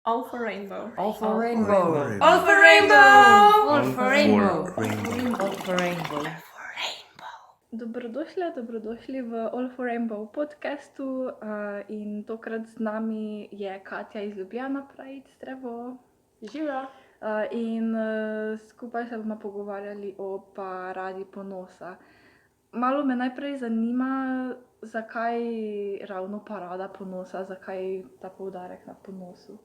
All for rainbow. All for rainbow. All for rainbow. All for rainbow. rainbow. All for rainbow. Dobrodošli v All for Rainbow podcastu in tokrat z nami je Katja iz Ljubljana, pravi Strevo. Živijo. In skupaj se bomo pogovarjali o paradi ponosa. Malo me najprej zanima, zakaj ravno parada ponosa, zakaj ta poudarek na ponosu.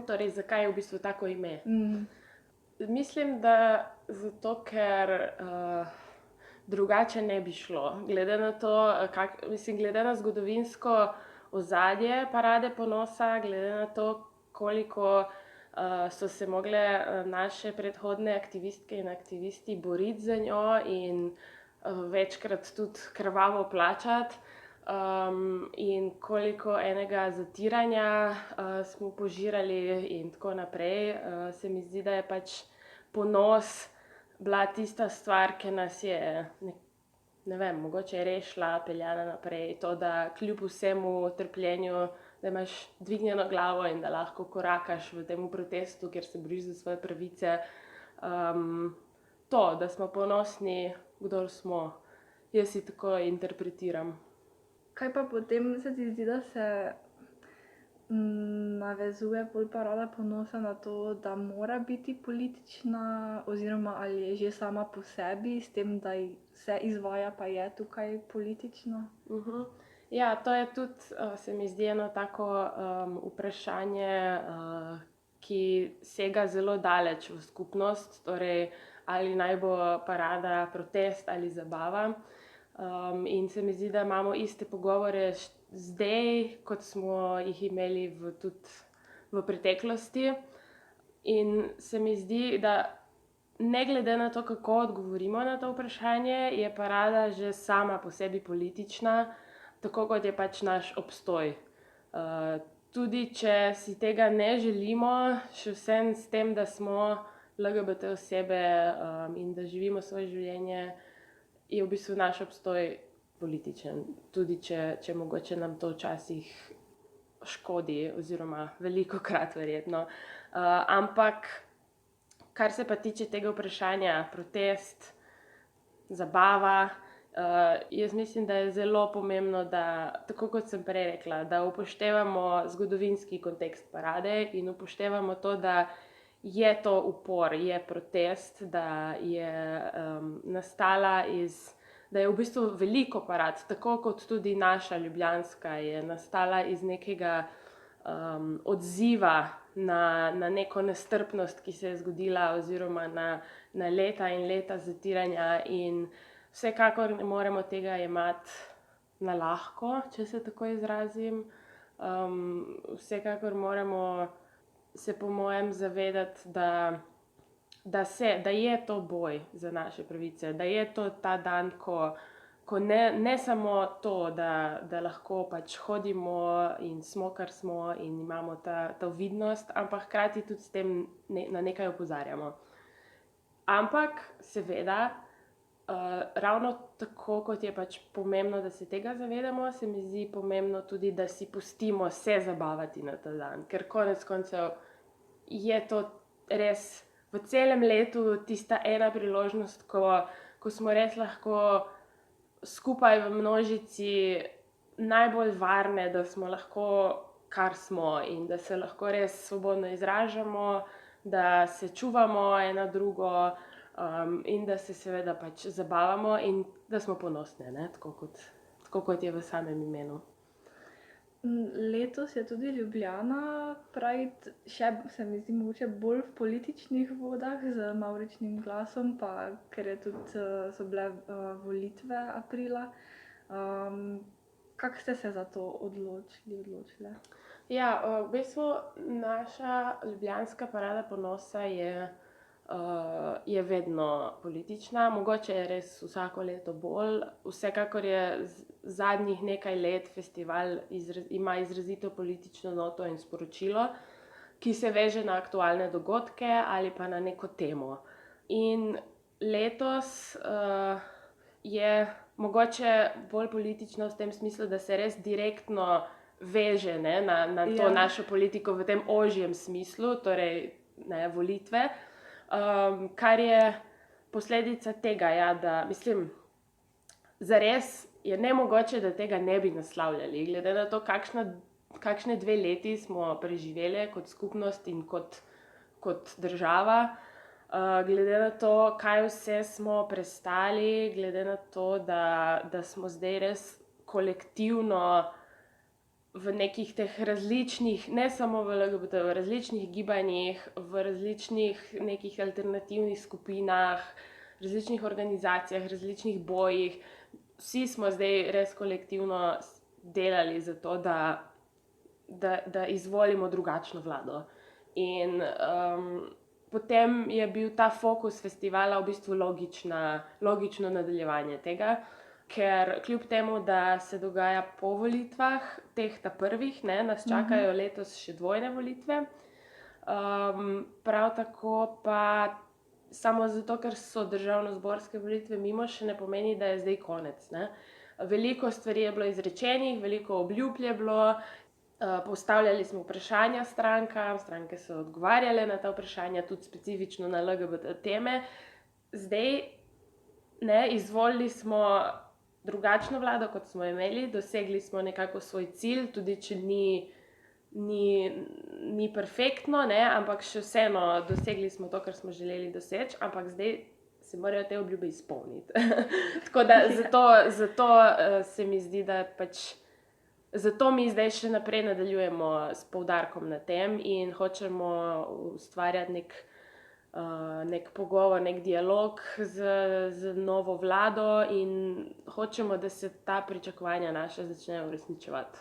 Torej, zakaj je v bistvu tako ime? Mm. Mislim, da zato, ker drugače ne bi šlo. Glede na to, glede na zgodovinsko ozadje parade ponosa, glede na to, koliko so se mogle naše predhodne aktivistke in aktivisti boriti za njo in večkrat tudi krvavo plačati. In koliko enega zatiranja smo požirali in tako naprej, se mi zdi, da je pač ponos bila tista stvar, ki nas je, ne vem, mogoče je res šla peljana naprej. To, da kljub vsemu trpljenju, da imaš dvignjeno glavo in da lahko korakaš v tem protestu, kjer se boriš za svoje pravice. To, da smo ponosni, kdor smo. Jaz si tako interpretiram. Kaj pa potem se ti zdi, da se navezuje bolj parada ponosa na to, da mora biti politična, oziroma ali je že sama po sebi, s tem, da se izvaja, pa je tukaj politična? Ja, to je tudi, se mi zdi, eno tako vprašanje, ki sega zelo daleč v skupnost, torej ali naj bo parada protest ali zabava. In se mi zdi, da imamo iste pogovore zdaj, kot smo jih imeli tudi v preteklosti. In se mi zdi, da ne glede na to, kako odgovorimo na to vprašanje, je parada že sama po sebi politična, tako kot je pač naš obstoj. Tudi če si tega ne želimo, še vsem s tem, da smo LGBT osebe in da živimo svoje življenje, je v bistvu naš obstoj političen, tudi če mogoče nam to včasih škodi, oziroma velikokrat verjetno. Ampak, kar se pa tiče tega vprašanja, protest, zabava, jaz mislim, da je zelo pomembno, da, tako kot sem prej rekla, da upoštevamo zgodovinski kontekst parade in upoštevamo to, da je to upor, je protest, da je nastala da je v bistvu veliko parad, tako kot tudi naša ljubljanska, je nastala iz nekega odziva na neko nestrpnost, ki se je zgodila, oziroma na leta in leta zatiranja, in vsekakor ne moremo tega jemati na lahko, če se tako izrazim. Vsekakor moramo se po mojem zavedati, da je to boj za naše pravice, da je to ta dan, ko ne samo to, da lahko pač hodimo in smo, kar smo, in imamo to vidnost, ampak hkrati tudi s tem na nekaj opozarjamo. Ampak seveda, ravno tako, kot je pač pomembno, da se tega zavedamo, se mi zdi pomembno tudi, da si pustimo se zabavati na ta dan, ker konec koncev je to res v celem letu tista ena priložnost, ko smo res lahko skupaj v množici najbolj varne, da smo lahko, kar smo, in da se lahko res svobodno izražamo, da se čuvamo ena drugo in da se seveda pač zabavamo in da smo ponosne, ne? Tako kot je v samem imenu. Letos je tudi Ljubljana, pravi, še se mi zdi mogoče bolj v političnih vodah z mavričnim glasom, pa ker je tudi, so bile volitve aprila. Kako ste se za to odločile? Ja, v bistvu naša ljubljanska parada ponosa je vedno politična, mogoče je res vsako leto bolj. Vsekakor je zadnjih nekaj let festival ima izrazito politično noto in sporočilo, ki se veže na aktualne dogodke ali pa na neko temo. In letos je mogoče bolj politično v tem smislu, da se res direktno veže ne, na to našo politiko v tem ožjem smislu, torej ne, volitve, kar je posledica tega, ja, da mislim, zares je nemogoče, da tega ne bi naslavljali, glede na to, kakšne 2 leti smo preživeli kot skupnost in kot država, glede na to, kaj vse smo prestali, glede na to, da smo zdaj res kolektivno v nekih teh različnih, ne samo v LGBT, v različnih gibanjih, v različnih nekih alternativnih skupinah, različnih organizacijah, različnih bojih. Vsi smo zdaj res kolektivno delali za to, da izvolimo drugačno vlado. In potem je bil ta fokus festivala v bistvu logično nadaljevanje tega, ker kljub temu, da se dogaja po volitvah, teh prvih, ne, nas čakajo letos še dvojne volitve. Prav tako pa samo zato, ker so državnozborske volitve mimo, še ne pomeni, da je zdaj konec, ne. Veliko stvari je bilo izrečenih, veliko obljub je bilo, postavljali smo vprašanja strankam, stranke so odgovarjale na ta vprašanja, tudi specifično na LGBT teme. Zdaj, ne, izvolili smo drugačno vlado, kot smo imeli, dosegli smo nekako svoj cilj, tudi če ni perfektno, ne, ampak še vseeno dosegli smo to, kar smo želeli doseči, ampak zdaj se morajo te obljube izpolniti. Tako da zato se mi zdi, da pač zato mi zdaj še naprej nadaljujemo s poudarkom na tem in hočemo ustvarjati nek pogovor, nek dialog z novo vlado in hočemo, da se ta pričakovanja naša začnejo uresničevati.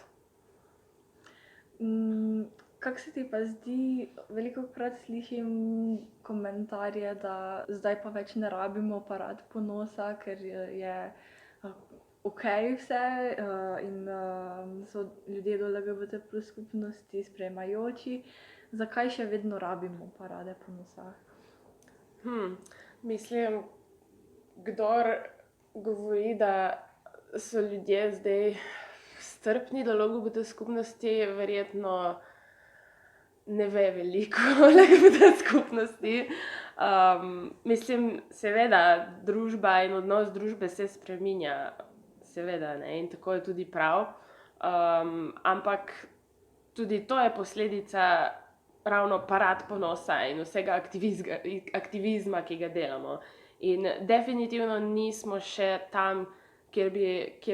Kako se ti pa zdi, velikokrat slišim komentarje, da zdaj pa več ne rabimo parad ponosa, ker je okej vse in so ljudje do LGBT plus skupnosti sprejemajoči. Zakaj še vedno rabimo parade ponosa? Mislim, kdor govori, da so ljudje zdaj strpni do LGBT skupnosti, verjetno ne ve veliko o LGBT skupnosti. Mislim, seveda, družba in odnos družbe se spreminja, seveda, ne, in tako je tudi prav. Ampak tudi to je posledica ravno parad ponosa in vsega aktivizma, ki ga delamo. In definitivno nismo še tam, kjer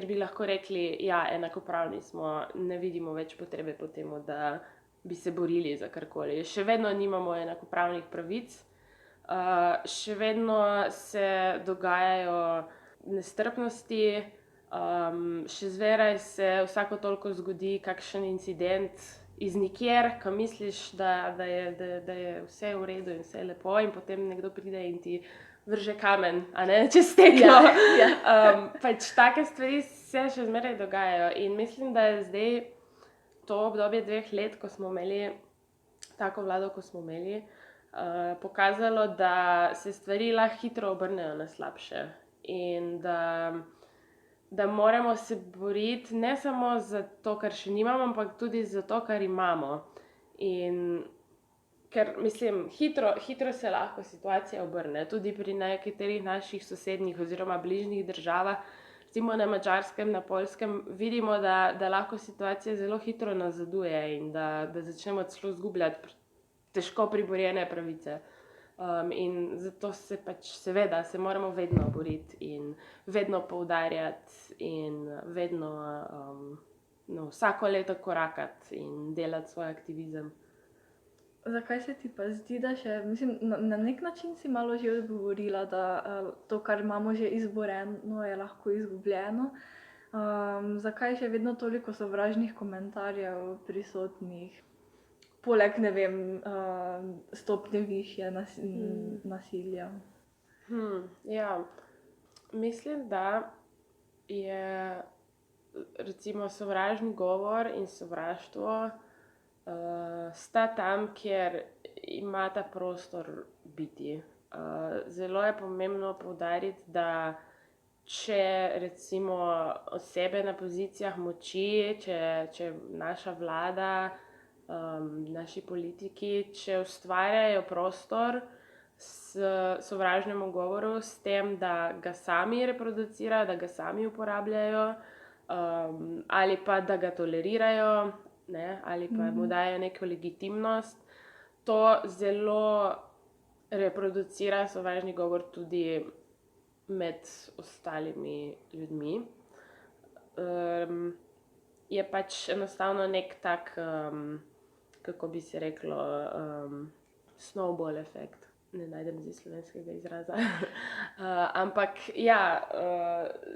bi lahko rekli, ja, enakopravni smo, ne vidimo več potrebe po tem, da bi se borili za karkoli. Še vedno nimamo enakopravnih pravic, še vedno se dogajajo nestrpnosti, še zmeraj se vsako toliko zgodi kakšen incident iz nikjer, ko misliš, da je vse v redu in vse lepo, in potem nekdo pride in ti vrže kamen, a ne, čez steklo. Pač take stvari se še zmeraj dogajajo in mislim, da je zdaj to obdobje 2 let, ko smo imeli tako vlado, ko smo imeli, pokazalo, da se stvari lahko hitro obrnejo na slabše in da moramo se boriti ne samo za to, kar še nimamo, ampak tudi za to, kar imamo. In ker, mislim, hitro se lahko situacija obrne, tudi pri nekaterih naših sosednjih oziroma bližnjih državah, recimo na Madžarskem, na Poljskem, vidimo, da lahko situacija zelo hitro nazaduje in da začnemo celo izgubljati težko priborjene pravice. In zato se pač seveda se moramo vedno boriti in vedno poudarjati in vedno vsako leto korakati in delati svoj aktivizem. Zakaj se ti pa zdi, da še, mislim, na nek način si malo že odgovorila, da to, kar imamo že izboreno, je lahko izgubljeno. Zakaj še vedno toliko sovražnih komentarjev prisotnih? Poleg, ne vem, stopnje višje nasilja. Ja, mislim, da je recimo sovražni govor in sovraštvo sta tam, kjer ima ta prostor biti. Zelo je pomembno poudariti, da če recimo osebe na pozicijah moči, če naša vlada, naši politiki, če ustvarjajo prostor sovražnemu govoru s tem, da ga sami reproducirajo, da ga sami uporabljajo, ali pa da ga tolerirajo, ne, ali pa mu dajo neko legitimnost, to zelo reproducira sovražni govor tudi med ostalimi ljudmi. Je pač enostavno nek tak, kako bi se reklo, snowball efekt. Ne najdem zdaj slovenskega izraza. Ampak ja,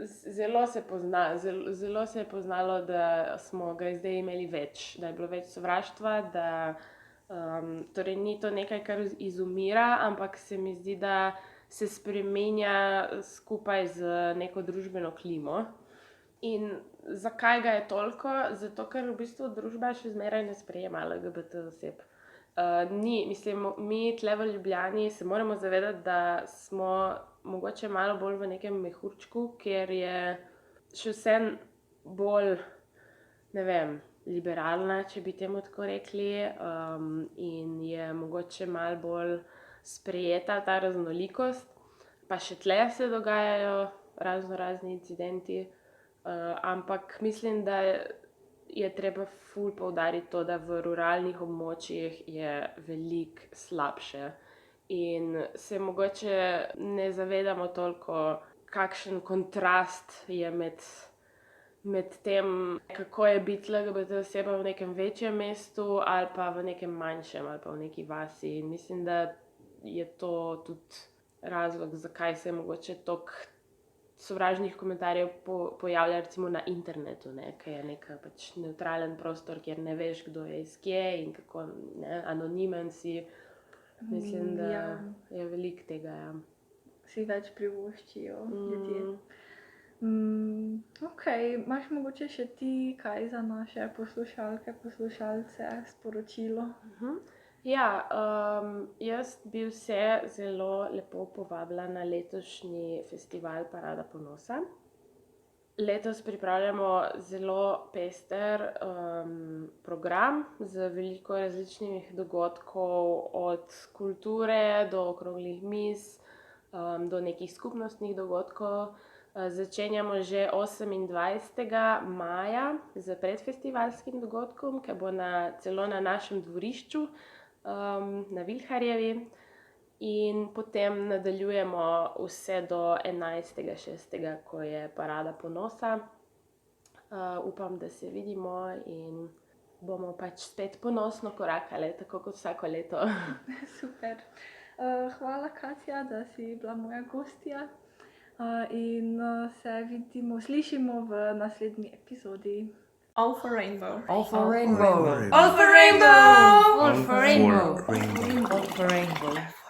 zelo se pozna, zelo se je poznalo, da smo ga zdaj imeli več, da je bilo več sovraštva, da torej ni to nekaj, kar izumira, ampak se mi zdi, da se spreminja skupaj z neko družbeno klimo. In zakaj ga je toliko? Zato, ker v bistvu družba še zmeraj ne sprejema LGBT oseb. Mi tle v Ljubljani se moramo zavedati, da smo mogoče malo bolj v nekem mehurčku, kjer je še vseeno bolj, ne vem, liberalna, če bi temu tako rekli, in je mogoče malo bolj sprejeta ta raznolikost. Pa še tle se dogajajo razni incidenti, ampak mislim, da je treba ful poudariti to, da v ruralnih območjih je veliko slabše in se mogoče ne zavedamo toliko, kakšen kontrast je med tem, kako je biti LGBT oseba v nekem večjem mestu ali pa v nekem manjšem ali pa v neki vasi. In mislim, da je to tudi razlog, zakaj se je mogoče toliko sovražnih komentarjev pojavlja recimo na internetu, ne, ki je nek pač nevtralen prostor, kjer ne veš, kdo je iz kje in kako, ne, anonimen si. Mislim, da je veliko tega, ja. Si več privoščijo ljudje. Imaš mogoče še ti kaj za naše poslušalke, poslušalce sporočilo? Ja, jaz bi vse zelo lepo povabila na letošnji festival Parada ponosa. Letos pripravljamo zelo pester program z veliko različnih dogodkov, od kulture do okroglih miz, do nekih skupnostnih dogodkov. Začenjamo že 28. maja z predfestivalskim dogodkom, ki bo celo na našem dvorišču, na Vilharjevi, in potem nadaljujemo vse do 11.6., ko je Parada ponosa. Upam, da se vidimo in bomo pač spet ponosno korakale, tako kot vsako leto. Super. Hvala, Katja, da si bila moja gostja. In se vidimo, slišimo v naslednji epizodi. All for rainbow. All for rainbow. All for rainbow. All for rainbow. All for rainbow.